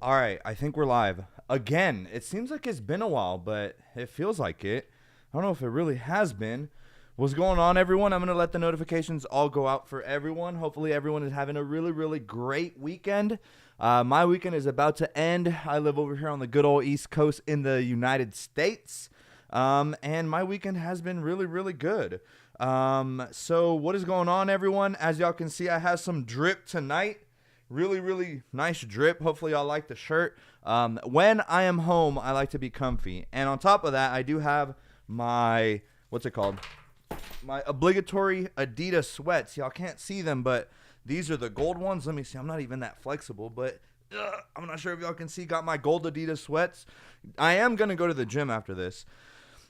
All right, I think we're live. Again, it seems like it's been a while, but it feels like it. I don't know if it really has been. What's going on, everyone? I'm going to let the notifications all go out for everyone. Hopefully, everyone is having a really, really great weekend. My weekend is about to end. I live over here on the good old East Coast in the United States. And my weekend has been really, really good. So what is going on, everyone? As y'all can see, I have some drip tonight. Really, really nice drip. Hopefully y'all like the shirt. When I am home, I like to be comfy. And on top of that, I do have my, what's it called? My obligatory Adidas sweats. Y'all can't see them, but these are the gold ones. Let me see. I'm not even that flexible, but I'm not sure if y'all can see. Got my gold Adidas sweats. I am going to go to the gym after this.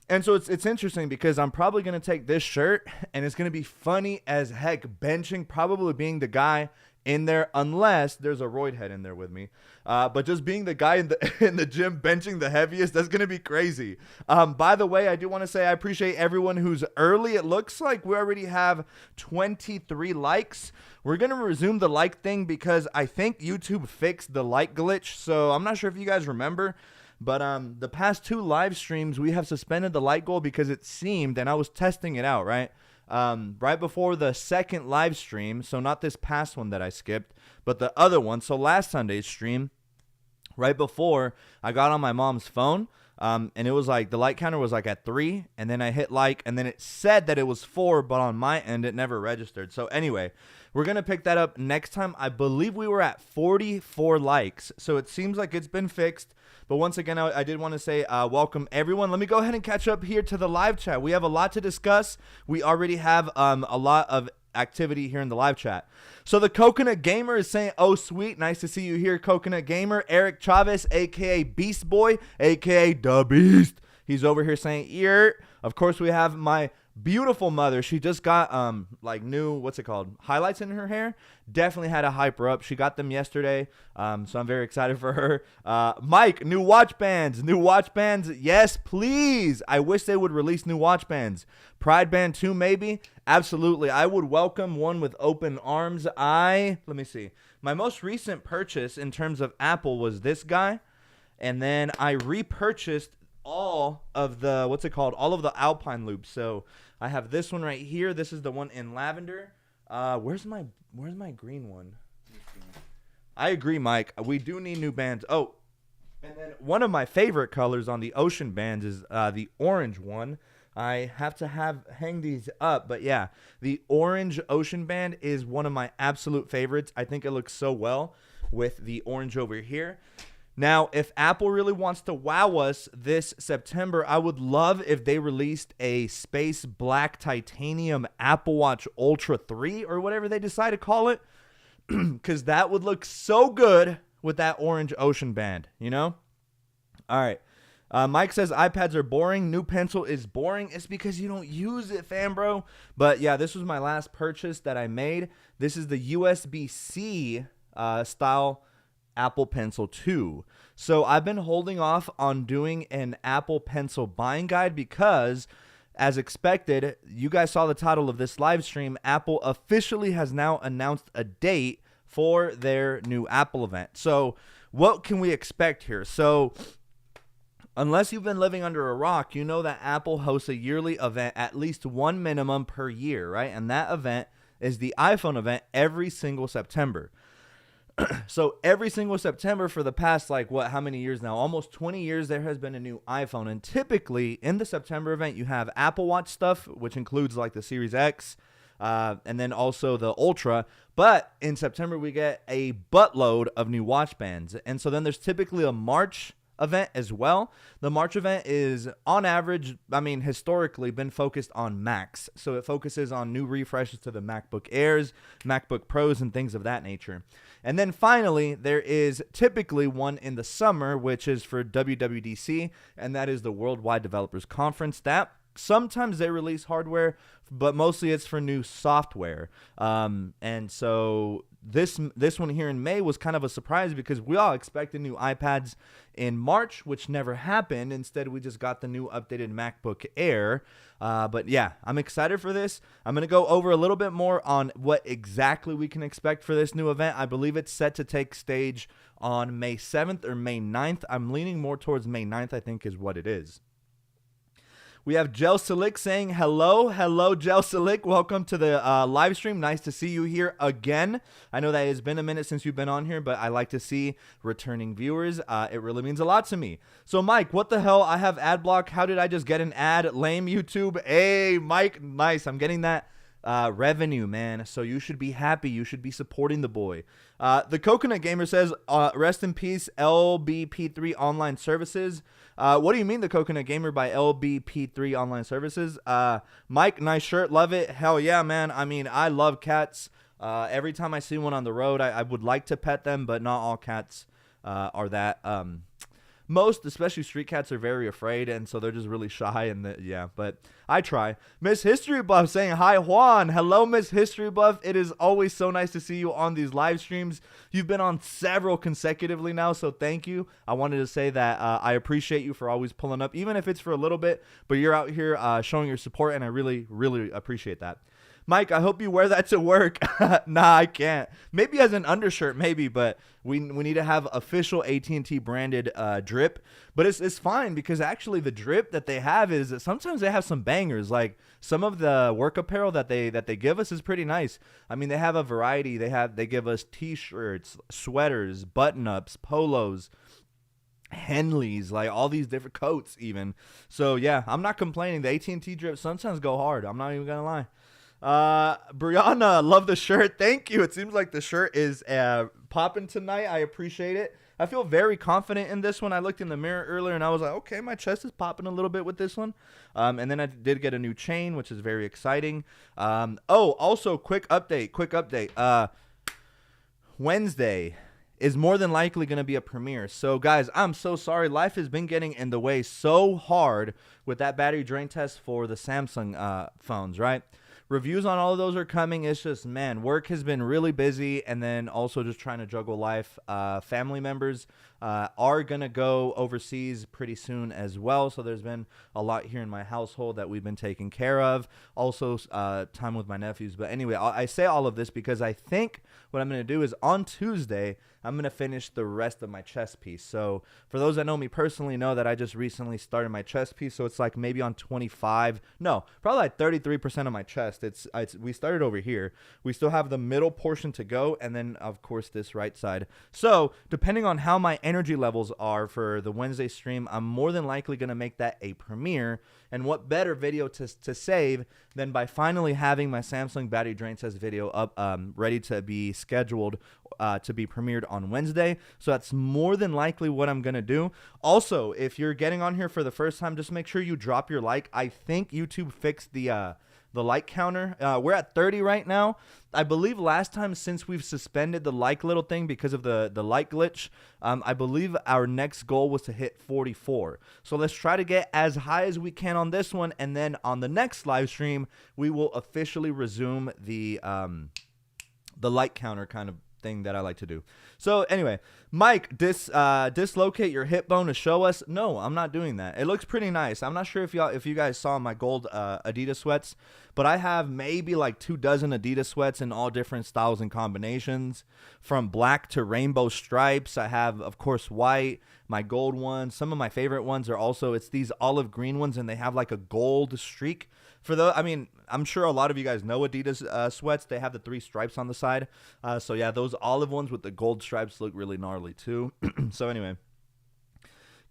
And so it's interesting because I'm probably going to take this shirt, and it's going to be funny as heck benching, probably being the guy in there, unless there's a roid head in there with me. But just being the guy in the gym benching the heaviest, that's going to be crazy. By the way, I do want to say I appreciate everyone who's early. It looks like we already have 23 likes. We're going to resume the like thing because I think YouTube fixed the like glitch. So I'm not sure if you guys remember, but the past 2 live streams, we have suspended the like goal because it seemed, and I was testing it out, right? Right before the second live stream, so not this past one that I skipped, but the other one, so last Sunday's stream, right before, I got on my mom's phone, and it was like, the like counter was like at 3, and then I hit like, and then it said that it was 4, but on my end, it never registered. So anyway, we're going to pick that up next time. I believe we were at 44 likes, so it seems like it's been fixed. But once again, I did want to say welcome, everyone. Let me go ahead and catch up here to the live chat. We have a lot to discuss. We already have a lot of activity here in the live chat. So the Coconut Gamer is saying, oh, sweet. Nice to see you here, Coconut Gamer. Eric Chavez, a.k.a. Beast Boy, a.k.a. The Beast. He's over here saying, ear. Of course, we have my beautiful mother. She just got like new, what's it called, highlights in her hair. Definitely had to hype her up. She got them yesterday, so I'm very excited for her. Mike, new watch bands. Yes, please. I wish they would release new watch bands. Pride Band 2 maybe. Absolutely, I would welcome one with open arms. Let me see, my most recent purchase in terms of Apple was this guy, and then I repurchased all of the, what's it called, all of the Alpine loops. So I have this one right here. This is the one in lavender. Where's my green one? I agree, Mike, we do need new bands. Oh, and then one of my favorite colors on the Ocean bands is the orange one. I have to hang these up, but yeah, the orange Ocean band is one of my absolute favorites. I think it looks so well with the orange over here. Now, if Apple really wants to wow us this September, I would love if they released a space black titanium Apple Watch Ultra 3 or whatever they decide to call it, because that would look so good with that orange Ocean band, you know? All right. Mike says iPads are boring. New Pencil is boring. It's because you don't use it, fam, bro. But yeah, this was my last purchase that I made. This is the USB-C style Apple Pencil 2. So I've been holding off on doing an Apple Pencil buying guide because, as expected, you guys saw the title of this live stream. Apple officially has now announced a date for their new Apple event. So what can we expect here? So unless you've been living under a rock, you know that Apple hosts a yearly event, at least one minimum per year, right? And that event is the iPhone event every single September. So every single September for the past, like, how many years now? Almost 20 years, there has been a new iPhone. And typically in the September event, you have Apple Watch stuff, which includes like the Series X, and then also the Ultra. But in September, we get a buttload of new watch bands. And so then there's typically a March event as well. The March event is, on average, historically been focused on Macs. So it focuses on new refreshes to the MacBook Airs, MacBook Pros, and things of that nature. And then finally, there is typically one in the summer, which is for WWDC, and that is the Worldwide Developers Conference. That sometimes they release hardware, but mostly it's for new software. And so this one here in May was kind of a surprise because we all expected new iPads in March, which never happened. Instead, we just got the new updated MacBook Air. But yeah, I'm excited for this. I'm going to go over a little bit more on what exactly we can expect for this new event. I believe it's set to take stage on May 7th or May 9th. I'm leaning more towards May 9th, I think is what it is. We have Gel Silic saying, hello, Gel Silic. Welcome to the live stream. Nice to see you here again. I know that it's been a minute since you've been on here, but I like to see returning viewers. It really means a lot to me. So, Mike, what the hell? I have ad block. How did I just get an ad? Lame YouTube. Hey, Mike, nice. I'm getting that revenue, man. So you should be happy. You should be supporting the boy. The Coconut Gamer says, rest in peace, LBP3 online services. What do you mean, the Coconut Gamer, by LBP3 online services? Mike, nice shirt. Love it. Hell yeah, man. I mean, I love cats. Every time I see one on the road, I would like to pet them, but not all cats are that. Most, especially street cats, are very afraid, and so they're just really shy. And yeah, but I try. Miss History Buff saying, hi, Juan. Hello, Miss History Buff. It is always so nice to see you on these live streams. You've been on several consecutively now, so thank you. I wanted to say that I appreciate you for always pulling up, even if it's for a little bit, but you're out here showing your support, and I really, really appreciate that. Mike, I hope you wear that to work. Nah, I can't. Maybe as an undershirt, maybe, but we need to have official AT&T branded drip. But it's fine because actually the drip that they have is that sometimes they have some bangers. Like some of the work apparel that they give us is pretty nice. I mean, they have a variety. They give us t-shirts, sweaters, button-ups, polos, Henleys, like all these different coats even. So yeah, I'm not complaining. The AT&T drip sometimes go hard. I'm not even gonna lie. Brianna, love the shirt. Thank you. It seems like the shirt is popping tonight. I appreciate it. I feel very confident in this one. I looked in the mirror earlier and I was like, okay, my chest is popping a little bit with this one. And then I did get a new chain, which is very exciting. Also quick update. Wednesday is more than likely going to be a premiere. So guys, I'm so sorry. Life has been getting in the way so hard with that battery drain test for the Samsung phones, right? Reviews on all of those are coming. It's just, man, work has been really busy, and then also just trying to juggle life. Family members are going to go overseas pretty soon as well, so there's been a lot here in my household that we've been taking care of. Also, time with my nephews. But anyway, I say all of this because I think what I'm going to do is on Tuesday, I'm going to finish the rest of my chest piece. So for those that know me personally know that I just recently started my chest piece. So it's like maybe on 25, no, probably like 33% of my chest. We started over here. We still have the middle portion to go. And then of course this right side. So depending on how my energy levels are for the Wednesday stream, I'm more than likely going to make that a premiere. And what better video to save than by finally having my Samsung battery drain test video up, ready to be scheduled to be premiered on Wednesday. So that's more than likely what I'm going to do. Also, if you're getting on here for the first time, just make sure you drop your like. I think YouTube fixed the like counter. We're at 30 right now. I believe last time, since we've suspended the like little thing because of the like glitch, I believe our next goal was to hit 44. So let's try to get as high as we can on this one, and then on the next live stream, we will officially resume the like counter kind of thing that I like to do. So anyway, Mike, dislocate your hip bone to show us. No, I'm not doing that. It looks pretty nice. I'm not sure if you guys saw my gold Adidas sweats, but I have maybe like 24 Adidas sweats in all different styles and combinations, from black to rainbow stripes. I have, of course, white, my gold ones. Some of my favorite ones are also, it's these olive green ones, and they have like a gold streak. For the, I mean, I'm sure a lot of you guys know Adidas sweats. They have the 3 stripes on the side. So yeah, those olive ones with the gold stripes look really gnarly too. So anyway,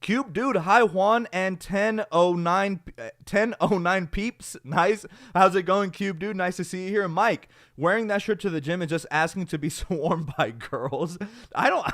Cube Dude, hi Juan and 1009 peeps. Nice. How's it going, Cube Dude? Nice to see you here. Mike, wearing that shirt to the gym is just asking to be swarmed by girls. I don't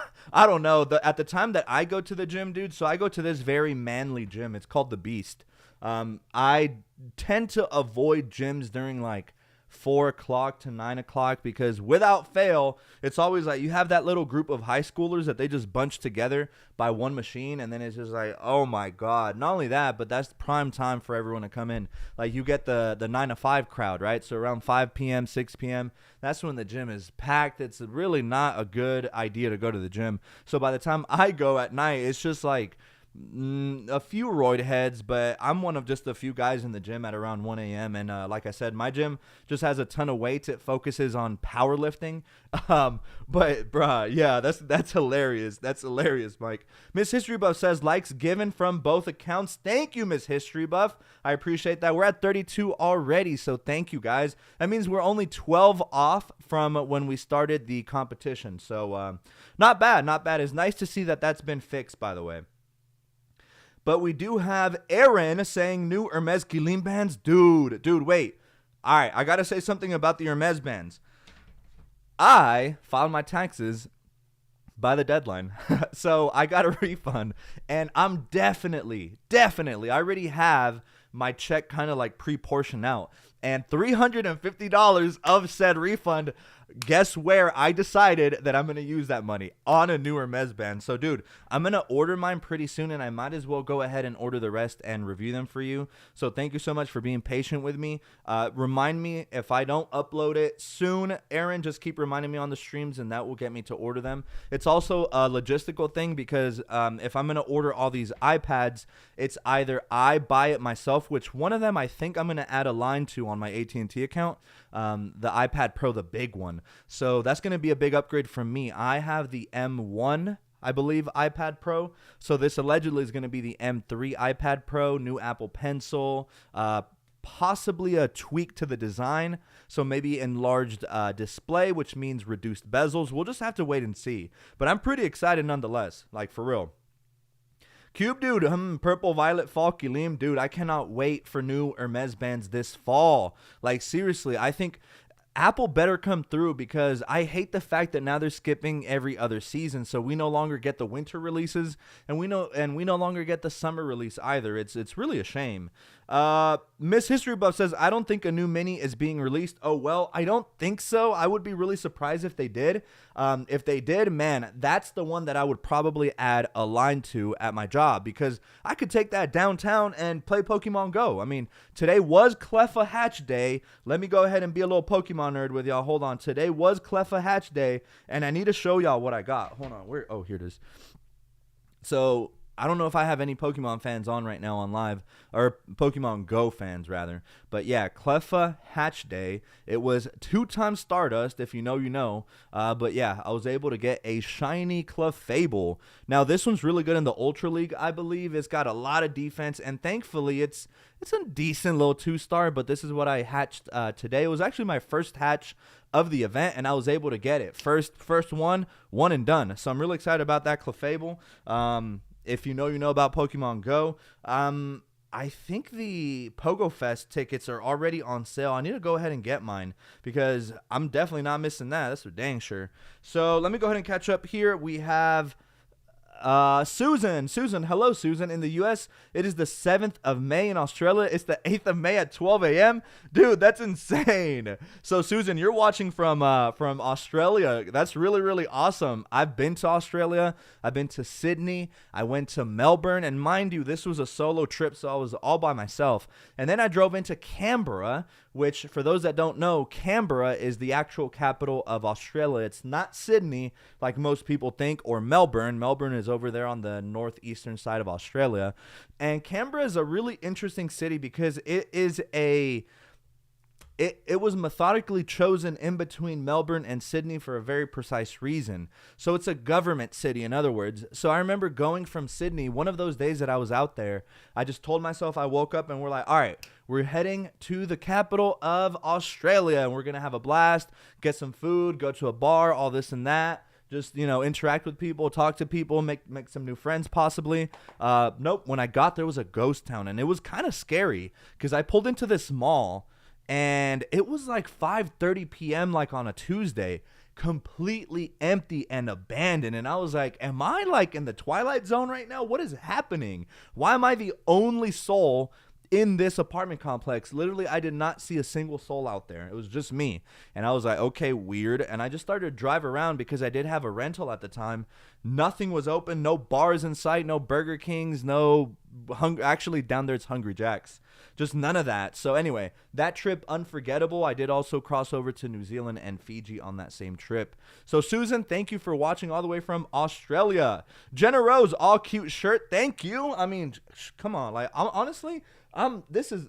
know. At the time that I go to the gym, dude, so I go to this very manly gym. It's called The Beast. I tend to avoid gyms during like 4 o'clock to 9 o'clock, because without fail, it's always like you have that little group of high schoolers that they just bunch together by one machine, and then it's just like, oh my God. Not only that, but that's prime time for everyone to come in. Like you get the 9 to 5 crowd, right? So around 5 p.m., 6 p.m., that's when the gym is packed. It's really not a good idea to go to the gym. So by the time I go at night, it's just like a few roid heads, but I'm one of just a few guys in the gym at around 1 a.m. And like I said, my gym just has a ton of weights. It focuses on powerlifting. But bruh, yeah, that's hilarious. That's hilarious, Mike. Miss History Buff says likes given from both accounts. Thank you, Miss History Buff. I appreciate that. We're at 32 already, so thank you guys. That means we're only 12 off from when we started the competition. So not bad, not bad. It's nice to see that that's been fixed, by the way. But we do have Aaron saying new Hermes Kilim bands. Dude, wait. All right, I got to say something about the Hermes bands. I filed my taxes by the deadline. So I got a refund. And I'm definitely, I already have my check kind of like pre-portioned out. And $350 of said refund, guess where I decided that I'm going to use that money? On a new Hermes band. So, dude, I'm going to order mine pretty soon, and I might as well go ahead and order the rest and review them for you. So thank you so much for being patient with me. Remind me if I don't upload it soon, Aaron, just keep reminding me on the streams, and that will get me to order them. It's also a logistical thing because if I'm going to order all these iPads, it's either I buy it myself, which one of them I think I'm going to add a line to on my AT&T account, the iPad Pro, the big one. So that's going to be a big upgrade from me. I have the M1, I believe, iPad Pro. So this allegedly is going to be the M3 iPad Pro, new Apple Pencil, possibly a tweak to the design. So maybe enlarged display, which means reduced bezels. We'll just have to wait and see. But I'm pretty excited nonetheless, like for real. Cube dude, purple violet fall Kilim, dude, I cannot wait for new Hermes bands this fall. Like seriously, I think Apple better come through, because I hate the fact that now they're skipping every other season, so we no longer get the winter releases, and we no longer get the summer release either. It's really a shame. Miss History Buff says, I don't think a new mini is being released. Oh, well, I don't think so. I would be really surprised if they did. If they did, man, that's the one that I would probably add a line to at my job, because I could take that downtown and play Pokemon Go. I mean, today was Cleffa Hatch Day. Let me go ahead and be a little Pokemon nerd with y'all. Hold on. Today was Cleffa Hatch Day, and I need to show y'all what I got. Hold on. Where? Oh, here it is. So I don't know if I have any Pokemon fans on right now on live, or Pokemon Go fans rather. But yeah, Cleffa Hatch Day. It was 2-time Stardust, if you know, you know. But yeah, I was able to get a shiny Clefable. Now this one's really good in the Ultra League, I believe. It's got a lot of defense, and thankfully it's a decent little 2-star. But this is what I hatched today. It was actually my first hatch of the event, and I was able to get it first one and done. So I'm really excited about that Clefable. If you know, you know about Pokemon Go. I think the Pogo Fest tickets are already on sale. I need to go ahead and get mine, because I'm definitely not missing that. That's for dang sure. So let me go ahead and catch up here. We have Susan, hello Susan. In the US, it is the 7th of May. In Australia, it's the 8th of May at 12 a.m. Dude, that's insane. So Susan, you're watching from Australia. That's really, really awesome. I've been to Australia. I've been to Sydney. I went to Melbourne, and mind you, this was a solo trip, so I was all by myself. And then I drove into Canberra, which, for those that don't know, Canberra is the actual capital of Australia. It's not Sydney, like most people think, or Melbourne. Melbourne is over there on the northeastern side of Australia. And Canberra is a really interesting city, because it is it was methodically chosen in between Melbourne and Sydney for a very precise reason. So it's a government city, in other words. So I remember going from Sydney, one of those days that I was out there, I just told myself, I woke up and we're like, all right, we're heading to the capital of Australia, and we're going to have a blast, get some food, go to a bar, all this and that. Just, interact with people, talk to people, make some new friends possibly. Nope. When I got there, was a ghost town, and it was kind of scary, because I pulled into this mall, and it was like 5:30 p.m. like on a Tuesday, completely empty and abandoned. And I was like, am I like in the Twilight Zone right now? What is happening? Why am I the only soul in this apartment complex, literally, I did not see a single soul out there. It was just me. And I was like, okay, weird. And I just started to drive around because I did have a rental at the time. Nothing was open. No bars in sight. No Burger Kings. No actually, down there it's Hungry Jack's. Just none of that. So anyway, that trip, unforgettable. I did also cross over to New Zealand and Fiji on that same trip. So Susan, thank you for watching all the way from Australia. Jenna Rose, all cute shirt. Thank you. I mean, come on. Like, honestly, this is,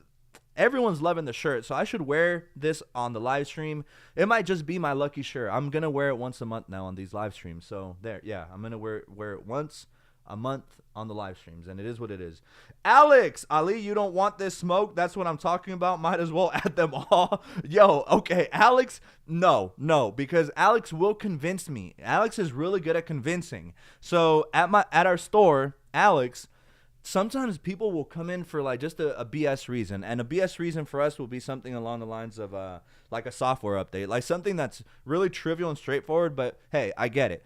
everyone's loving the shirt, so I should wear this on the live stream. It might just be my lucky shirt. I'm gonna wear it once a month now on these live streams. So there, yeah, I'm gonna wear it once a month on the live streams, and it is what it is. Alex, Ali, you don't want this smoke? That's what I'm talking about. Might as well add them all. Yo, okay, Alex, no, because Alex will convince me. Alex is really good at convincing. So at our store, Alex, sometimes people will come in for like just a BS reason, and a BS reason for us will be something along the lines of like a software update, like something that's really trivial and straightforward. But hey, I get it.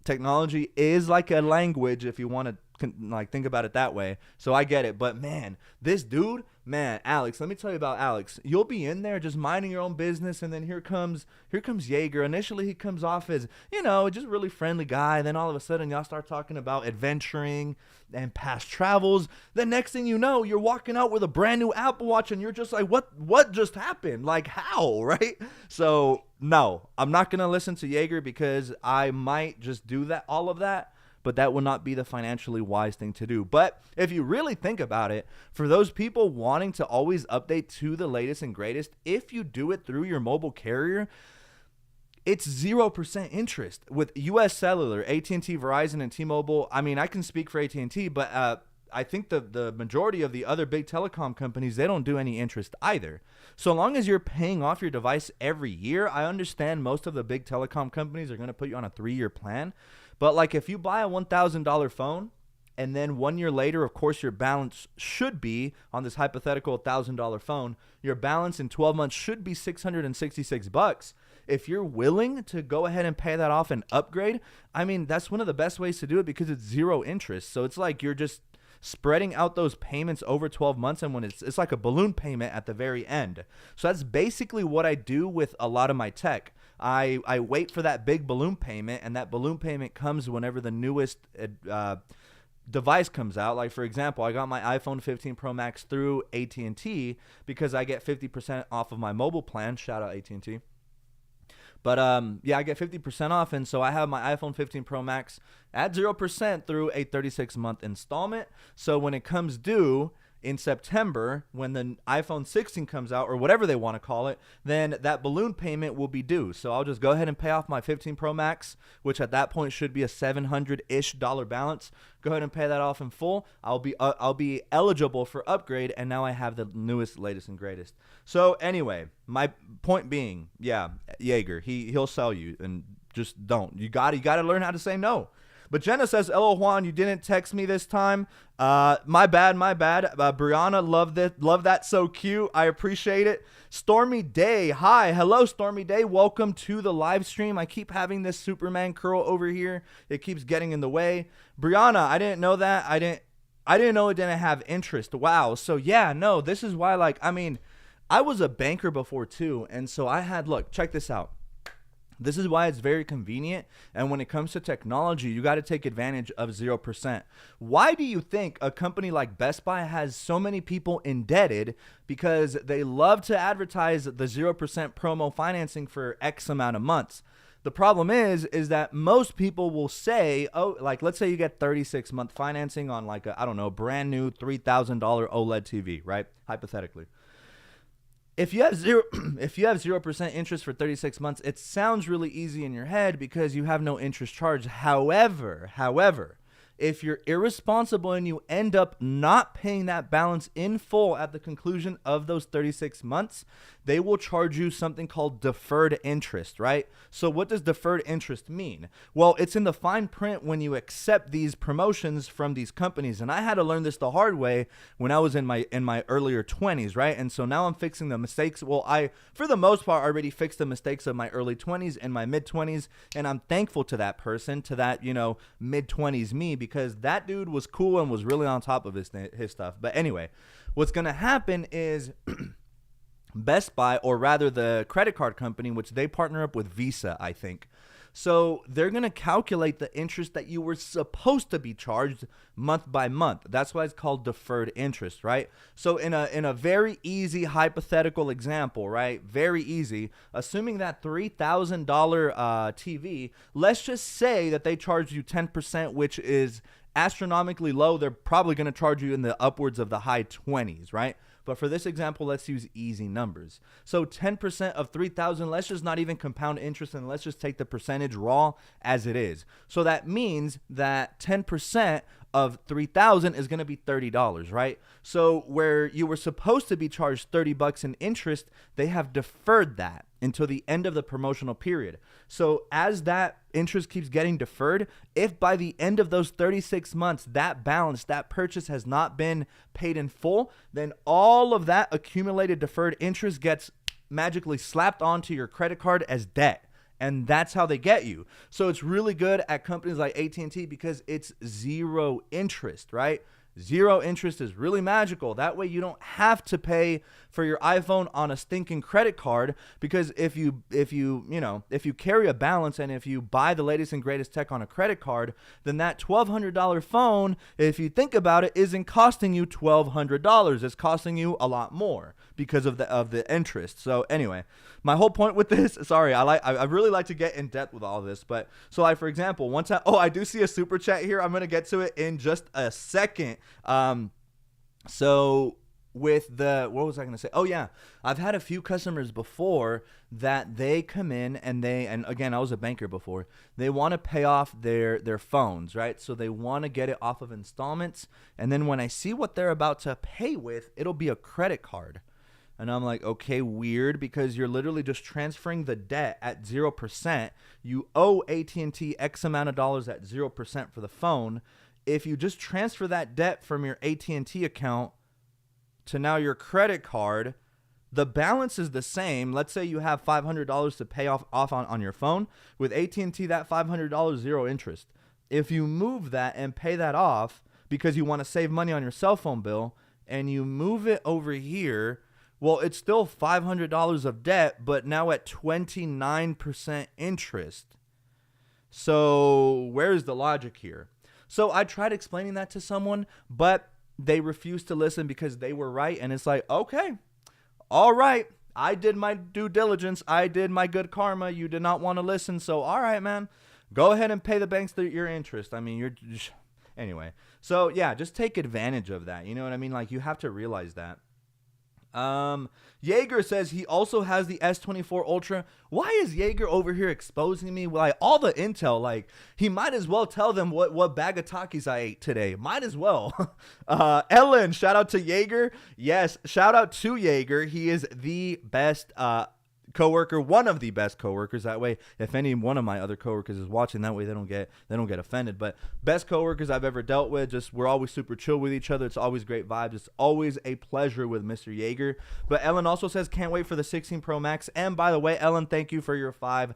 Technology is like a language if you want to like think about it that way. So I get it. But man, this dude, man, Alex, let me tell you about Alex. You'll be in there just minding your own business, and then here comes Jaeger. Initially he comes off as, just a really friendly guy. Then all of a sudden y'all start talking about adventuring and past travels. The next thing you know, you're walking out with a brand new Apple Watch, and you're just like, what just happened? Like, how, right? So no, I'm not gonna listen to Jaeger because I might just do all of that, but that will not be the financially wise thing to do. But if you really think about it, for those people wanting to always update to the latest and greatest, if you do it through your mobile carrier, it's 0% interest with US Cellular, AT&T, Verizon, and T-Mobile. I mean, I can speak for AT&T, but I think the majority of the other big telecom companies, they don't do any interest either. So long as you're paying off your device every year, I understand most of the big telecom companies are going to put you on a 3-year plan. But like if you buy a $1,000 phone, and then 1 year later, of course, your balance should be on this hypothetical $1,000 phone, your balance in 12 months should be $666. If you're willing to go ahead and pay that off and upgrade, I mean, that's one of the best ways to do it because it's 0 interest. So it's like you're just spreading out those payments over 12 months, and when it's like a balloon payment at the very end. So that's basically what I do with a lot of my tech. I wait for that big balloon payment, and that balloon payment comes whenever the newest device comes out. Like, for example, I got my iPhone 15 Pro Max through AT&T because I get 50% off of my mobile plan. Shout out AT&T. But yeah, I get 50% off, and so I have my iPhone 15 Pro Max at 0% through a 36-month installment. So when it comes due in September, when the iPhone 16 comes out, or whatever they want to call it, then that balloon payment will be due. So I'll just go ahead and pay off my 15 Pro Max, which at that point should be a $700-ish balance. Go ahead and pay that off in full. I'll be eligible for upgrade, and now I have the newest, latest, and greatest. So anyway, my point being, yeah, Jaeger, he'll sell you, and just don't. You got to learn how to say no. But Jenna says, "Hello, Juan, you didn't text me this time. My bad. Brianna, love that. So cute. I appreciate it. Stormy Day. Hi. Hello, Stormy Day. Welcome to the live stream. I keep having this Superman curl over here. It keeps getting in the way. Brianna, I didn't know that. I didn't know it didn't have interest. Wow. So yeah, no, this is why, like, I mean, I was a banker before too. And so I had, look, check this out. This is why it's very convenient. And when it comes to technology, you got to take advantage of 0%. Why do you think a company like Best Buy has so many people indebted? Because they love to advertise the 0% promo financing for X amount of months. The problem is that most people will say, oh, like, let's say you get 36-month financing on like a, I don't know, brand new $3,000 OLED TV, right? Hypothetically. If you have 0% interest for 36 months, it sounds really easy in your head because you have no interest charge. However, if you're irresponsible and you end up not paying that balance in full at the conclusion of those 36 months, they will charge you something called deferred interest, right? So what does deferred interest mean? Well, it's in the fine print when you accept these promotions from these companies. And I had to learn this the hard way when I was in my earlier 20s, right? And so now I'm fixing the mistakes. Well, I, for the most part, already fixed the mistakes of my early 20s and my mid 20s. And I'm thankful to that person, to that, mid 20s me, because that dude was cool and was really on top of his stuff. But anyway, what's going to happen is Best Buy, or rather the credit card company, which they partner up with Visa, I think. So they're going to calculate the interest that you were supposed to be charged month by month. That's why it's called deferred interest, right? So in a very easy hypothetical example, right? Very easy. Assuming that $3,000 TV, let's just say that they charge you 10%, which is astronomically low. They're probably going to charge you in the upwards of the high 20s, right? But for this example, let's use easy numbers. So 10% of 3,000, let's just not even compound interest, and let's just take the percentage raw as it is. So that means that 10% of 3,000 is going to be $30, right? So where you were supposed to be charged $30 in interest, they have deferred that until the end of the promotional period. So as that interest keeps getting deferred, if by the end of those 36 months, that balance, that purchase has not been paid in full, then all of that accumulated deferred interest gets magically slapped onto your credit card as debt. And that's how they get you. So it's really good at companies like AT&T because it's zero interest, right? Zero interest is really magical. That way you don't have to pay for your iPhone on a stinking credit card, because if you carry a balance and if you buy the latest and greatest tech on a credit card, then that $1,200 phone, if you think about it, isn't costing you $1,200. It's costing you a lot more because of the interest. So anyway, my whole point with this, sorry, I really like to get in depth with all this, but so like for example, one time, I do see a super chat here. I'm gonna get to it in just a second. So with what was I going to say? Oh yeah, I've had a few customers before that they come in and again, I was a banker before. They want to pay off their phones, right? So they want to get it off of installments. And then when I see what they're about to pay with, it'll be a credit card. And I'm like, okay, weird, because you're literally just transferring the debt at 0%. You owe AT&T X amount of dollars at 0% for the phone. If you just transfer that debt from your AT&T account to now your credit card, the balance is the same. Let's say you have $500 to pay off on your phone. With AT&T, that $500, zero interest. If you move that and pay that off because you want to save money on your cell phone bill, and you move it over here, well, it's still $500 of debt, but now at 29% interest. So where's the logic here? So I tried explaining that to someone, but they refused to listen because they were right. And it's like, okay, all right, I did my due diligence. I did my good karma. You did not want to listen. So, all right, man, go ahead and pay the banks your interest. I mean, anyway. So yeah, just take advantage of that. You know what I mean? Like, you have to realize that. Jaeger says he also has the S24 Ultra. Why is Jaeger over here exposing me? Like, all the intel, like, he might as well tell them what bag of Takis I ate today. Might as well. Ellen, shout out to Jaeger. Yes, shout out to Jaeger. He is the best coworker, one of the best coworkers. That way, if any one of my other coworkers is watching, that way they don't get offended. But best coworkers I've ever dealt with. Just, we're always super chill with each other. It's always great vibes. It's always a pleasure with Mr. Jaeger. But Ellen also says can't wait for the 16 Pro Max. And by the way, Ellen, thank you for your $5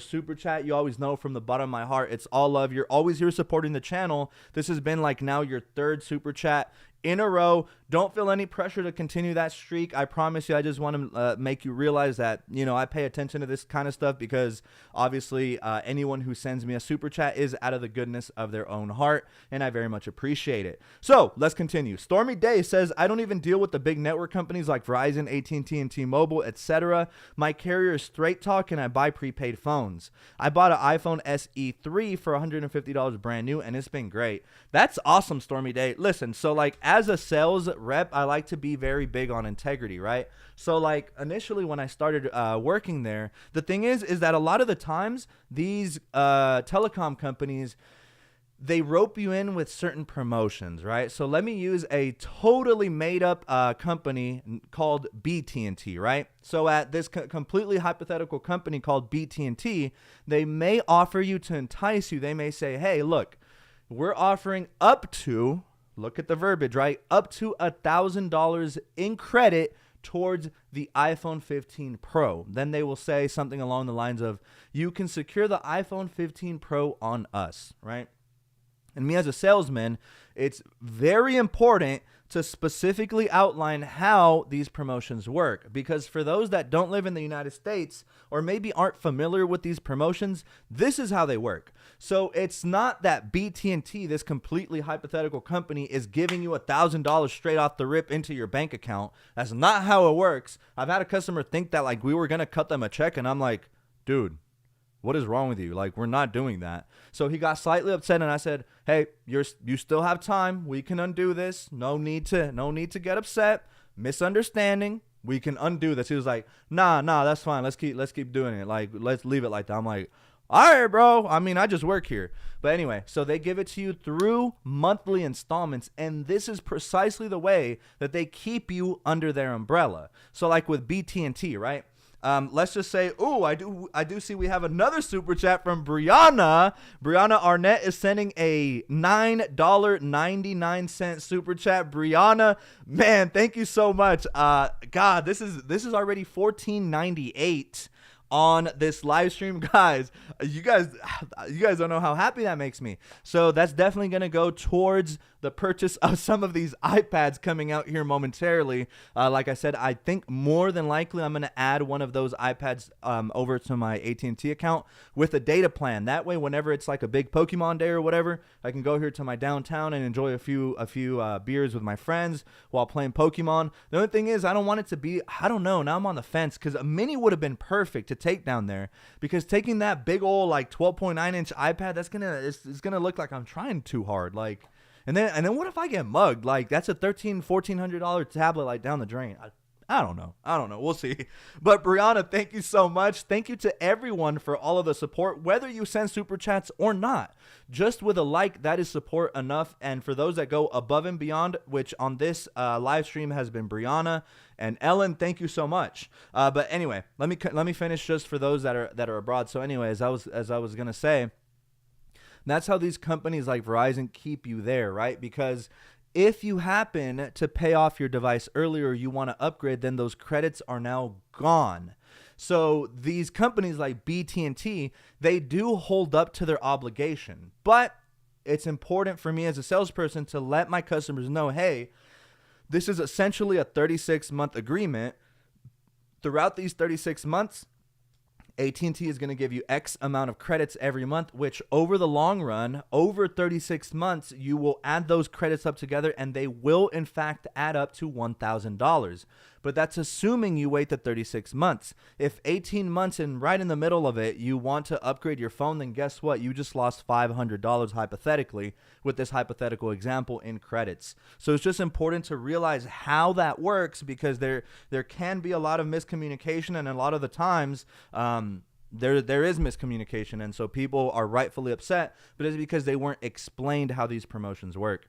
super chat. You always know from the bottom of my heart, it's all love. You're always here supporting the channel. This has been like now your third super chat in a row. Don't feel any pressure to continue that streak. I promise you, I just want to make you realize that, you know, I pay attention to this kind of stuff because obviously anyone who sends me a super chat is out of the goodness of their own heart, and I very much appreciate it. So let's continue. Stormy Day says, I don't even deal with the big network companies like Verizon, AT&T, and T-Mobile, etc. My carrier is Straight Talk, and I buy prepaid phones. I bought an iPhone SE3 for $150 brand new, and it's been great. That's awesome, Stormy Day. Listen, so like as a sales rep, I like to be very big on integrity, right? So like initially when I started working there, the thing is that a lot of the times these telecom companies, they rope you in with certain promotions, right? So let me use a totally made up company called BT&T, right? So at this completely hypothetical company called BT&T, they may offer you to entice you. They may say, hey, look, we're offering up to, look at the verbiage, right? Up to $1,000 in credit towards the iPhone 15 Pro. Then they will say something along the lines of, you can secure the iPhone 15 Pro on us, right? And me as a salesman, it's very important to specifically outline how these promotions work. Because for those that don't live in the United States or maybe aren't familiar with these promotions, this is how they work. So it's not that BT&T, this completely hypothetical company, is giving you $1,000 straight off the rip into your bank account. That's not how it works. I've had a customer think that like we were going to cut them a check, and I'm like, dude, what is wrong with you? Like, we're not doing that. So he got slightly upset, and I said, hey, you still have time. We can undo this. No need to get upset. Misunderstanding. We can undo this. He was like, nah, that's fine. Let's keep doing it. Like, let's leave it like that. I'm like, all right, bro. I mean, I just work here. But anyway, so they give it to you through monthly installments, and this is precisely the way that they keep you under their umbrella. So like with BT&T, right? Let's just say, I do see we have another super chat from Brianna. Brianna Arnett is sending a $9.99 super chat. Brianna, man, thank you so much. God, this is already $14.98 on this live stream, guys. You guys don't know how happy that makes me. So that's definitely going to go towards the purchase of some of these iPads coming out here momentarily. Like I said, I think more than likely I'm going to add one of those iPads over to my AT&T account with a data plan. That way, whenever it's like a big Pokemon day or whatever, I can go here to my downtown and enjoy a few beers with my friends while playing Pokemon. The only thing is, I don't want it to be, I don't know, now I'm on the fence, because a mini would have been perfect to take down there, because taking that big old like 12.9 inch iPad, it's gonna look like I'm trying too hard. Like, and then what if I get mugged? Like, that's a $1,400 tablet like down the drain. I don't know. We'll see. But Brianna, thank you so much. Thank you to everyone for all of the support, whether you send super chats or not. Just with a like, that is support enough. And for those that go above and beyond, which on this live stream has been Brianna and Ellen, thank you so much. But anyway, let me finish just for those that are abroad. So anyway, as I was gonna say, that's how these companies like Verizon keep you there, right? Because if you happen to pay off your device earlier, you want to upgrade, then those credits are now gone. So these companies like BT&T, they do hold up to their obligation. But it's important for me as a salesperson to let my customers know, hey, this is essentially a 36-month agreement. Throughout these 36 months, AT&T is going to give you X amount of credits every month, which over the long run, over 36 months, you will add those credits up together, and they will, in fact, add up to $1,000. But that's assuming you wait the 36 months. If 18 months and right in the middle of it, you want to upgrade your phone, then guess what? You just lost $500 hypothetically with this hypothetical example in credits. So it's just important to realize how that works, because there can be a lot of miscommunication, and a lot of the times there is miscommunication, and so people are rightfully upset, but it's because they weren't explained how these promotions work.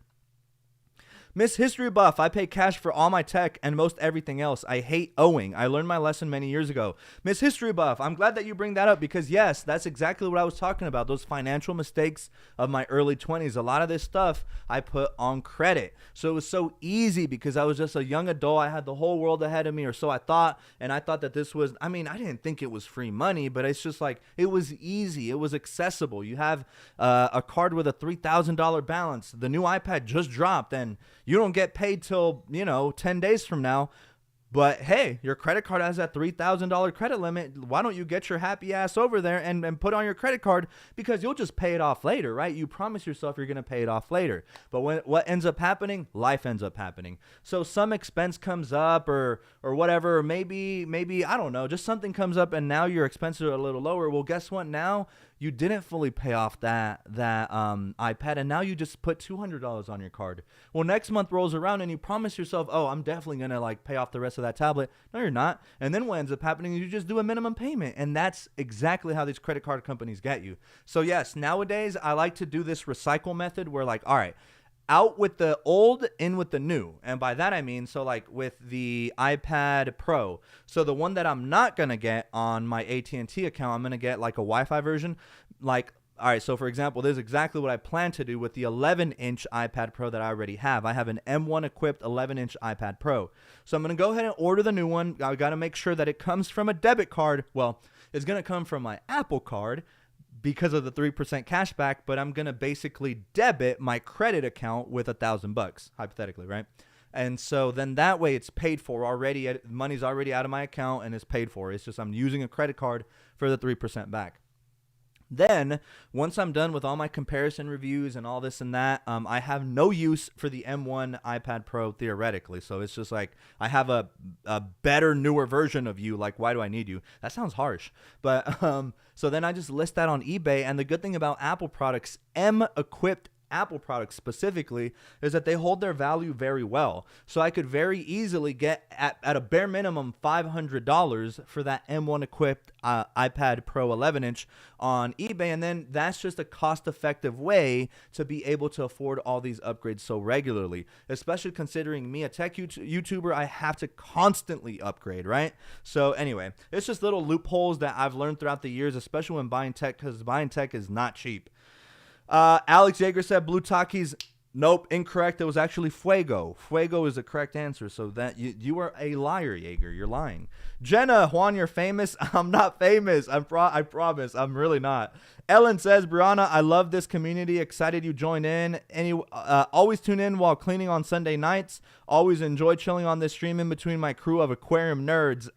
Miss History Buff, I pay cash for all my tech and most everything else. I hate owing. I learned my lesson many years ago. Miss History Buff, I'm glad that you bring that up, because yes, that's exactly what I was talking about. Those financial mistakes of my early 20s. A lot of this stuff I put on credit. So it was so easy because I was just a young adult. I had the whole world ahead of me, or so I thought. And I thought that this was, I mean, I didn't think it was free money, but it's just like, it was easy. It was accessible. You have a card with a $3,000 balance. The new iPad just dropped, and you don't get paid till, 10 days from now. But hey, your credit card has that $3,000 credit limit. Why don't you get your happy ass over there and put on your credit card? Because you'll just pay it off later, right? You promise yourself you're going to pay it off later. But what ends up happening? Life ends up happening. So some expense comes up or whatever, or maybe, I don't know, just something comes up and now your expenses are a little lower. Well, guess what? Now you didn't fully pay off that iPad, and now you just put $200 on your card. Well, next month rolls around and you promise yourself, oh, I'm definitely going to pay off the rest of that tablet. No, you're not. And then what ends up happening is you just do a minimum payment, and that's exactly how these credit card companies get you. So yes, nowadays I like to do this recycle method where all right, out with the old, in with the new. And by that I mean, so with the iPad Pro, so the one that I'm not going to get on my AT&T account, I'm going to get a Wi-Fi version. All right, so for example, this is exactly what I plan to do with the 11-inch iPad Pro that I already have. I have an M1 equipped 11-inch iPad Pro. So I'm going to go ahead and order the new one. I got to make sure that it comes from a debit card. Well, it's going to come from my Apple card because of the 3% cashback, but I'm going to basically debit my credit account with $1,000, hypothetically, right? And so then that way it's paid for already. Money's already out of my account and it's paid for. It's just I'm using a credit card for the 3% back. Then, once I'm done with all my comparison reviews and all this and that, I have no use for the M1 iPad Pro theoretically. So it's just like I have a better, newer version of you. Like, why do I need you? That sounds harsh. But so then I just list that on eBay. And the good thing about Apple products, M-equipped Apple products specifically, is that they hold their value very well. So I could very easily get at a bare minimum $500 for that M1 equipped iPad Pro 11-inch on eBay, and then that's just a cost-effective way to be able to afford all these upgrades so regularly, especially considering me, a tech YouTuber, I have to constantly upgrade, right? So anyway, it's just little loopholes that I've learned throughout the years, especially when buying tech, because buying tech is not cheap. Alex Yeager said Blue Takis. Nope, incorrect. It was actually Fuego. Fuego is the correct answer. So that you are a liar, Yeager. You're lying. Jenna, Juan, you're famous. I'm not famous. I promise. I'm really not. Ellen says, Brianna, I love this community. Excited you joined in. Always tune in while cleaning on Sunday nights. Always enjoy chilling on this stream in between my crew of aquarium nerds.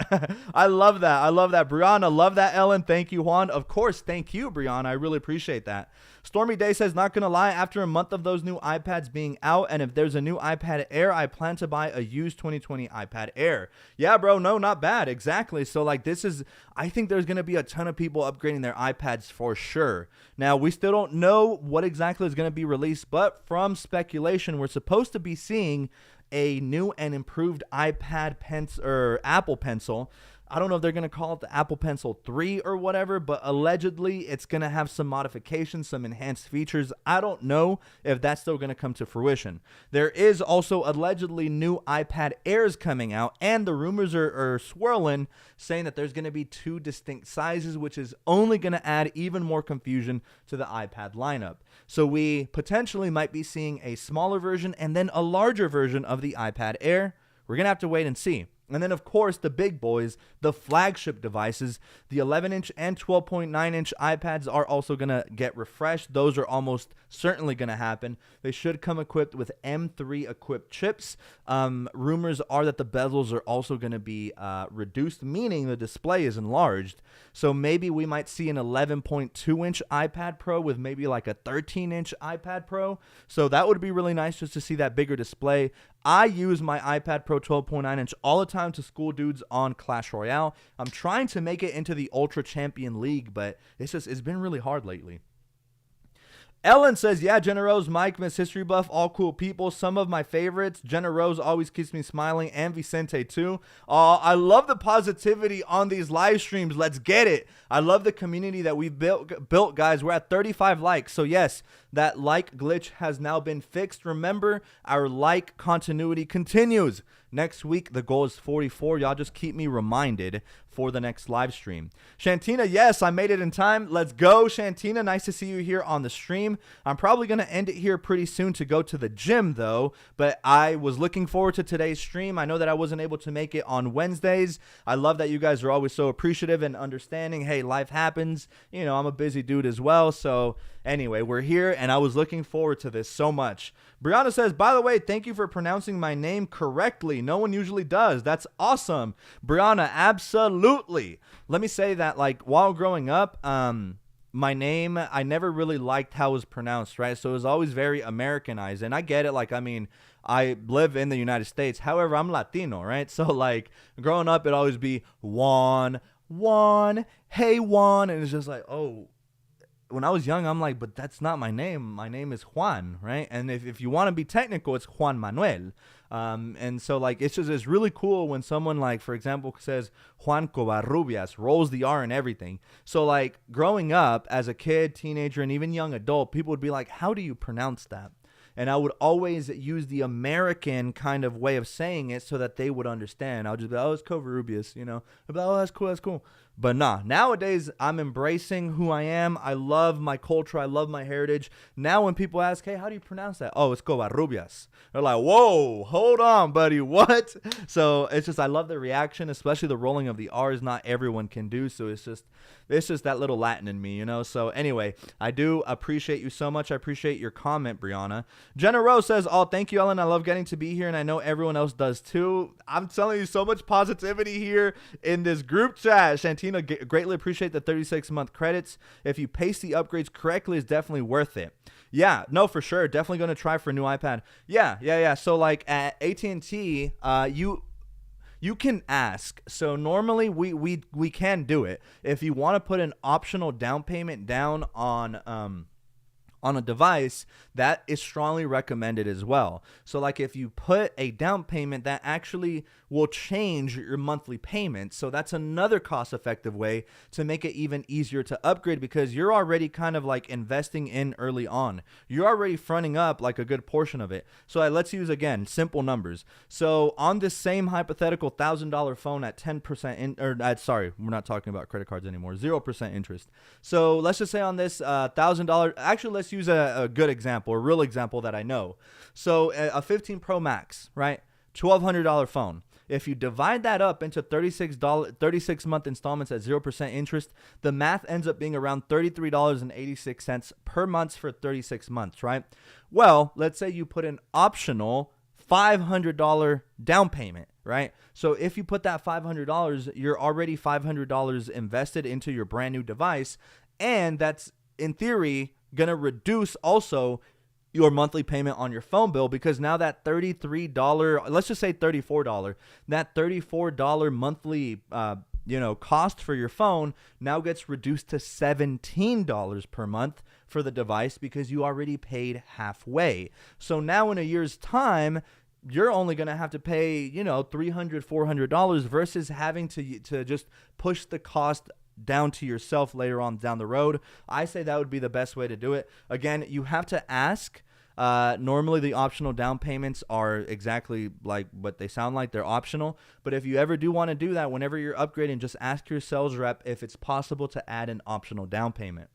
I love that. I love that. Brianna, love that, Ellen. Thank you, Juan. Of course, thank you, Brianna. I really appreciate that. Stormy Day says, not going to lie, after a month of those new iPads being out, and if there's a new iPad Air, I plan to buy a used 2020 iPad Air. Yeah, bro, no, not bad. Exactly. So, like, I think there's going to be a ton of people upgrading their iPads for sure. Now, we still don't know what exactly is going to be released, but from speculation, we're supposed to be seeing a new and improved iPad Pencil or Apple Pencil. I don't know if they're going to call it the Apple Pencil 3 or whatever, but allegedly it's going to have some modifications, some enhanced features. I don't know if that's still going to come to fruition. There is also allegedly new iPad Airs coming out, and the rumors are swirling, saying that there's going to be 2 distinct sizes, which is only going to add even more confusion to the iPad lineup. So we potentially might be seeing a smaller version and then a larger version of the iPad Air. We're going to have to wait and see. And then, of course, the big boys, the flagship devices, the 11-inch and 12.9-inch iPads are also going to get refreshed. Those are almost certainly going to happen. They should come equipped with M3-equipped chips. Rumors are that the bezels are also going to be reduced, meaning the display is enlarged. So maybe we might see an 11.2-inch iPad Pro with maybe like a 13-inch iPad Pro. So that would be really nice just to see that bigger display. I use my iPad Pro 12.9-inch all the time to school dudes on Clash Royale. I'm trying to make it into the Ultra Champion League, but it's been really hard lately. Ellen says, yeah, Jenna Rose, Mike, Miss History Buff, all cool people. Some of my favorites. Jenna Rose always keeps me smiling, and Vicente too. I love the positivity on these live streams. Let's get it. I love the community that we've built, guys. We're at 35 likes. So yes, that like glitch has now been fixed. Remember, our like continuity continues. Next week, the goal is 44. Y'all just keep me reminded for the next live stream. Shantina, yes, I made it in time. Let's go, Shantina. Nice to see you here on the stream. I'm probably going to end it here pretty soon to go to the gym, though. But I was looking forward to today's stream. I know that I wasn't able to make it on Wednesdays. I love that you guys are always so appreciative and understanding. Hey, life happens. You know, I'm a busy dude as well. So anyway, we're here, and I was looking forward to this so much. Brianna says, by the way, thank you for pronouncing my name correctly. No one usually does. That's awesome. Brianna, absolutely. Let me say that, like, while growing up, my name, I never really liked how it was pronounced, right? So it was always very Americanized. And I get it. Like, I mean, I live in the United States. However, I'm Latino, right? So, like, growing up, it'd always be Juan, hey, Juan. And it's just like, oh. When I was young, I'm like, but that's not my name. My name is Juan, right? And if you want to be technical, it's Juan Manuel. And so, like, it's really cool when someone, like, for example, says Juan Covarrubias, rolls the R and everything. So, like, growing up as a kid, teenager, and even young adult, people would be like, how do you pronounce that? And I would always use the American kind of way of saying it so that they would understand. I would just be like, oh, it's Covarrubias, you know. I'd be like, oh, that's cool. But nah, nowadays I'm embracing who I am. I love my culture. I love my heritage. Now when people ask, hey, how do you pronounce that? Oh, it's Covarrubias. They're like, whoa, hold on, buddy, what? So it's just, I love the reaction, especially the rolling of the R's. Not everyone can do, so it's just that little Latin in me, you know? So anyway, I do appreciate you so much. I appreciate your comment, Brianna. Jenna Rose says, oh, thank you, Ellen. I love getting to be here, and I know everyone else does too. I'm telling you, so much positivity here in this group chat. Shantina, greatly appreciate the 36-month credits. If you pace the upgrades correctly, it's definitely worth it. Yeah, no, for sure. Definitely going to try for a new iPad. Yeah. So, like, at AT&T, you can ask. So normally we can do it. If you want to put an optional down payment down on a device, that is strongly recommended as well. So like if you put a down payment, that actually will change your monthly payment. So that's another cost-effective way to make it even easier to upgrade, because you're already kind of like investing in early on. You're already fronting up like a good portion of it. So let's use, again, simple numbers. So on this same hypothetical $1,000 phone at 10% sorry, we're not talking about credit cards anymore, 0% interest. So let's just say on this $1,000, actually let's use a good example, a real example that I know. So a 15 Pro Max, right? $1,200 phone. If you divide that up into 36-month installments at 0% interest, the math ends up being around $33.86 per month for 36 months, right? Well, let's say you put an optional $500 down payment, right? So if you put that $500, you're already $500 invested into your brand new device, and that's, in theory, going to reduce also your monthly payment on your phone bill, because now that $33, let's just say $34, that $34 monthly cost for your phone now gets reduced to $17 per month for the device, because you already paid halfway. So now in a year's time, you're only going to have to pay, $300, $400 versus having to just push the cost down to yourself later on down the road. I say that would be the best way to do it. Again, you have to ask. Normally the optional down payments are exactly like what they sound like. They're optional. But if you ever do want to do that, whenever you're upgrading, just ask your sales rep if it's possible to add an optional down payment.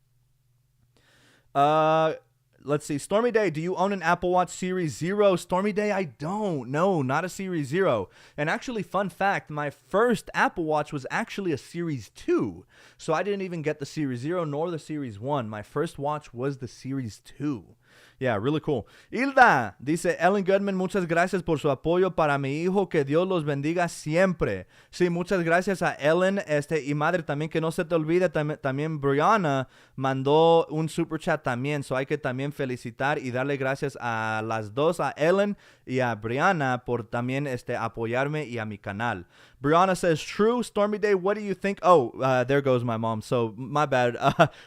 Let's see. Stormy Day, do you own an Apple Watch Series 0? Stormy Day, I don't. No, not a Series 0. And actually, fun fact, my first Apple Watch was actually a Series 2. So I didn't even get the Series 0 nor the Series 1. My first watch was the Series 2. Yeah, really cool. Hilda dice, Ellen Goodman, muchas gracias por su apoyo para mi hijo. Que Dios los bendiga siempre. Sí, muchas gracias a Ellen. Y madre, también que no se te olvide, también Brianna mandó un super chat también. So hay que también felicitar y darle gracias a las dos, a Ellen y a Brianna, por también apoyarme y a mi canal. Brianna says, true. Stormy Day, what do you think? Oh, there goes my mom. So my bad.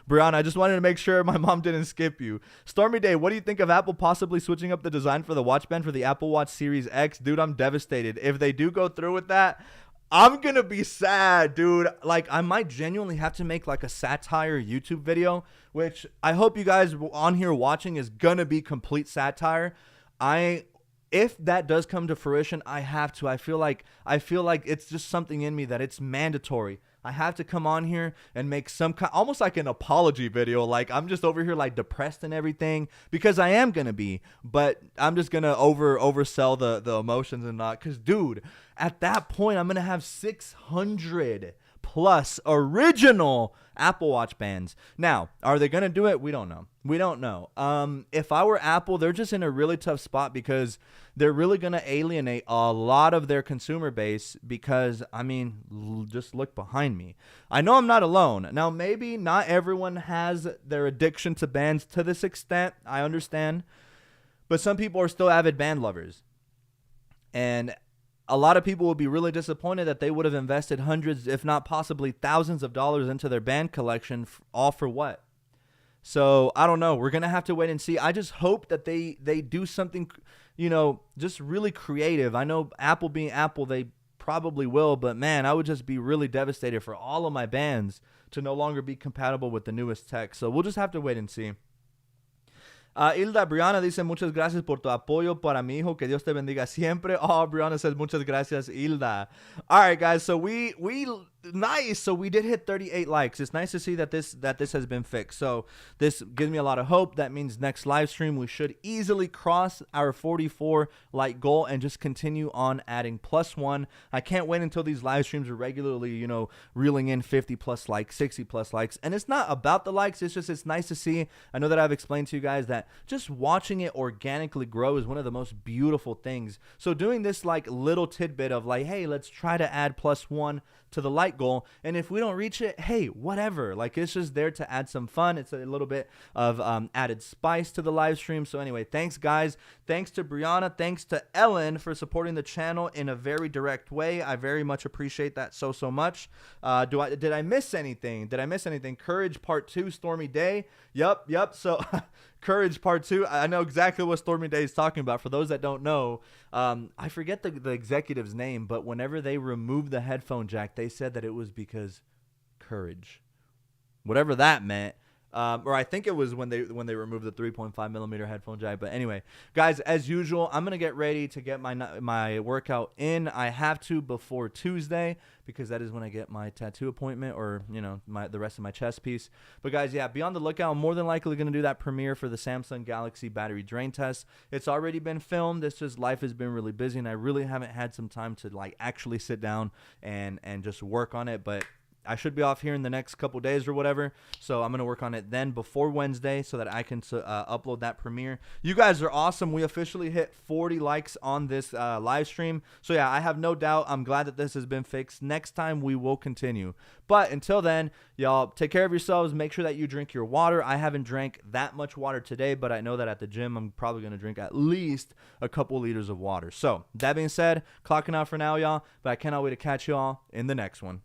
Brianna, I just wanted to make sure my mom didn't skip you. Stormy Day, what do you think of Apple possibly switching up the design for the watch band for the Apple Watch Series X? Dude, I'm devastated. If they do go through with that, I'm going to be sad, dude. Like, I might genuinely have to make like a satire YouTube video, which I hope you guys on here watching is going to be complete satire. If that does come to fruition, I have to. I feel like it's just something in me that it's mandatory. I have to come on here and make some kind, almost like an apology video. Like, I'm just over here like depressed and everything, because I am going to be, but I'm just going to oversell the emotions and not, because dude, at that point, I'm going to have 600 plus original Apple Watch bands. Now, are they going to do it? We don't know. If I were Apple, they're just in a really tough spot, because they're really going to alienate a lot of their consumer base, because, I mean, just look behind me. I know I'm not alone. Now, maybe not everyone has their addiction to bands to this extent. I understand. But some people are still avid band lovers. And a lot of people will be really disappointed that they would have invested hundreds, if not possibly thousands of dollars into their band collection, all for what? So I don't know. We're going to have to wait and see. I just hope that they do something, just really creative. I know Apple being Apple, they probably will, but man, I would just be really devastated for all of my bands to no longer be compatible with the newest tech. So we'll just have to wait and see. Hilda, Brianna dice, muchas gracias por tu apoyo para mi hijo. Que Dios te bendiga siempre. Oh, Brianna says, muchas gracias, Hilda. All right, guys. So we Nice. So we did hit 38 likes. It's nice to see that this has been fixed. So this gives me a lot of hope. That means next live stream we should easily cross our 44 like goal and just continue on adding +1. I can't wait until these live streams are regularly, you know, reeling in 50 plus likes, 60 plus likes. And it's not about the likes. It's nice to see. I know that I've explained to you guys that just watching it organically grow is one of the most beautiful things. So doing this like little tidbit of like, hey, let's try to add +1 to the like goal, and if we don't reach it, hey, whatever. Like, it's just there to add some fun. It's a little bit of added spice to the live stream. So anyway, thanks guys. Thanks to Brianna. Thanks to Ellen for supporting the channel in a very direct way. I very much appreciate that so much. Did I miss anything? Courage Part 2, Stormy Day. Yep. So Courage Part 2. I know exactly what Stormy Day is talking about. For those that don't know, I forget the executive's name, but whenever they removed the headphone jack, they said that it was because courage, whatever that meant. Or I think it was when they removed the 3.5 millimeter headphone jack. But anyway, guys, as usual, I'm gonna get ready to get my workout in. I have to before Tuesday because that is when I get my tattoo appointment, or you know, the rest of my chest piece. But guys, yeah, be on the lookout. I'm more than likely gonna do that premiere for the Samsung Galaxy battery drain test. It's already been filmed. It's just life has been really busy, and I really haven't had some time to like actually sit down and just work on it. But I should be off here in the next couple days or whatever, so I'm going to work on it then before Wednesday so that I can upload that premiere. You guys are awesome. We officially hit 40 likes on this live stream. So yeah, I have no doubt. I'm glad that this has been fixed. Next time we will continue. But until then, y'all take care of yourselves. Make sure that you drink your water. I haven't drank that much water today, but I know that at the gym I'm probably going to drink at least a couple liters of water. So that being said, clocking out for now, y'all, but I cannot wait to catch y'all in the next one.